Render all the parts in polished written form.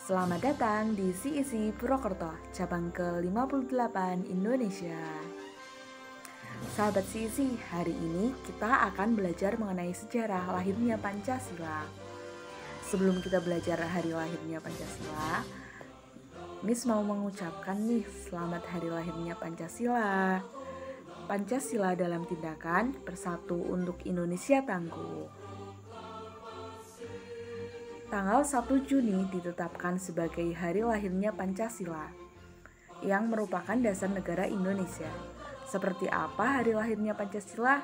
Selamat datang di CIC Purwokerto, cabang ke-58 Indonesia. Sahabat CIC, hari ini kita akan belajar mengenai sejarah lahirnya Pancasila. Sebelum kita belajar hari lahirnya Pancasila, Miss mau mengucapkan nih, selamat hari lahirnya Pancasila. Pancasila dalam tindakan, bersatu untuk Indonesia tangguh. Tanggal 1 Juni ditetapkan sebagai hari lahirnya Pancasila, yang merupakan dasar negara Indonesia. Seperti apa hari lahirnya Pancasila?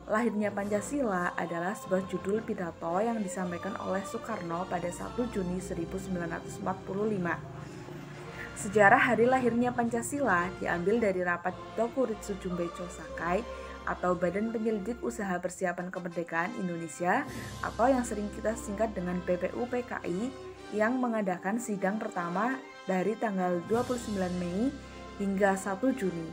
Lahirnya Pancasila adalah sebuah judul pidato yang disampaikan oleh Soekarno pada 1 Juni 1945. Sejarah hari lahirnya Pancasila diambil dari rapat Dokuritsu Jumbecho Sakai atau Badan Penyelidik Usaha Persiapan Kemerdekaan Indonesia atau yang sering kita singkat dengan BPUPKI yang mengadakan sidang pertama dari tanggal 29 Mei hingga 1 Juni.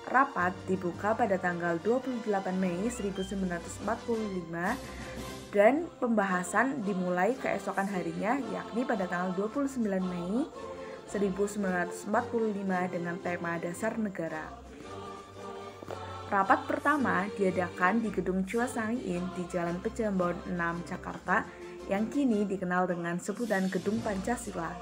Rapat dibuka pada tanggal 28 Mei 1945 dan pembahasan dimulai keesokan harinya yakni pada tanggal 29 Mei 1945 dengan tema Dasar Negara. Rapat pertama diadakan di Gedung Chua Sang In di Jalan Pejambon 6, Jakarta, yang kini dikenal dengan sebutan Gedung Pancasila.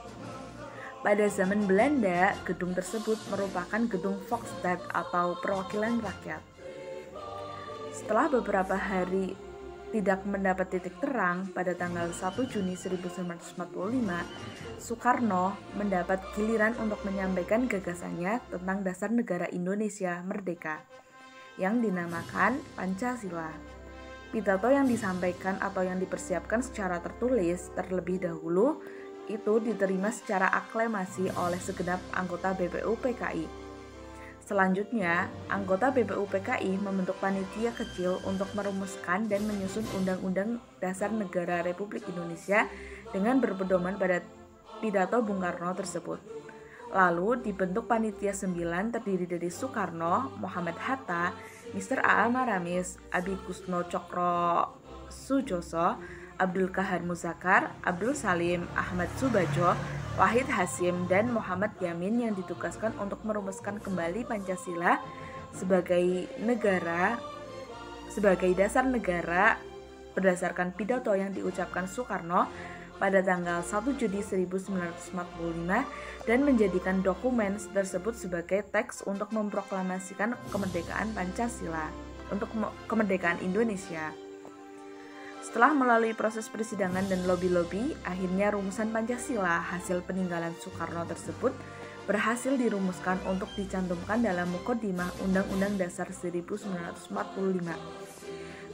Pada zaman Belanda, gedung tersebut merupakan gedung Volksraad atau perwakilan rakyat. Setelah beberapa hari tidak mendapat titik terang, pada tanggal 1 Juni 1945, Soekarno mendapat giliran untuk menyampaikan gagasannya tentang dasar negara Indonesia merdeka, yang dinamakan Pancasila. Pidato yang disampaikan atau yang dipersiapkan secara tertulis terlebih dahulu itu diterima secara aklamasi oleh segenap anggota BPUPKI. Selanjutnya, anggota BPUPKI membentuk panitia kecil untuk merumuskan dan menyusun Undang-Undang Dasar Negara Republik Indonesia dengan berpedoman pada pidato Bung Karno tersebut. Lalu dibentuk panitia 9 terdiri dari Soekarno, Muhammad Hatta, Mr. A.A. Maramis, Abi Kusno Cokro Sujoso, Abdul Kahar Muzakkar, Abdul Salim, Ahmad Subajo, Wahid Hasyim, dan Muhammad Yamin yang ditugaskan untuk merumuskan kembali Pancasila sebagai dasar negara berdasarkan pidato yang diucapkan Soekarno pada tanggal 1 Juni 1945 dan menjadikan dokumen tersebut sebagai teks untuk memproklamasikan kemerdekaan Pancasila untuk kemerdekaan Indonesia. Setelah melalui proses persidangan dan lobby-lobby, akhirnya rumusan Pancasila hasil peninggalan Soekarno tersebut berhasil dirumuskan untuk dicantumkan dalam Muqaddimah Undang-Undang Dasar 1945.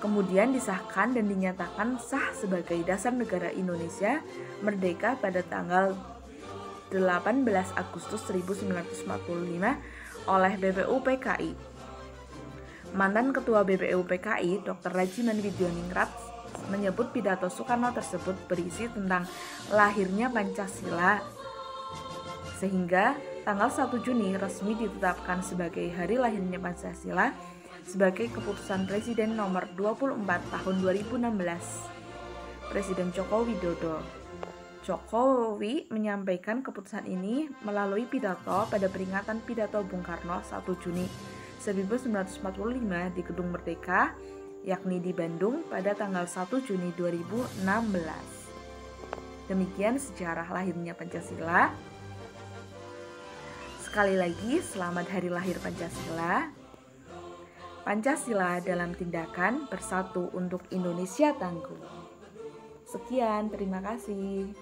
Kemudian disahkan dan dinyatakan sah sebagai dasar negara Indonesia merdeka pada tanggal 18 Agustus 1945 oleh BPUPKI. Mantan Ketua BPUPKI, Dr. Rajiman Widyaningrat, menyebut pidato Soekarno tersebut berisi tentang lahirnya Pancasila, sehingga tanggal 1 Juni resmi ditetapkan sebagai hari lahirnya Pancasila sebagai keputusan Presiden nomor 24 tahun 2016. Presiden Joko Widodo. Jokowi menyampaikan keputusan ini melalui pidato pada peringatan pidato Bung Karno 1 Juni 1945 di Gedung Merdeka, yakni di Bandung pada tanggal 1 Juni 2016. Demikian sejarah lahirnya Pancasila. Sekali lagi, selamat hari lahir Pancasila. Pancasila dalam tindakan, bersatu untuk Indonesia tangguh. Sekian, terima kasih.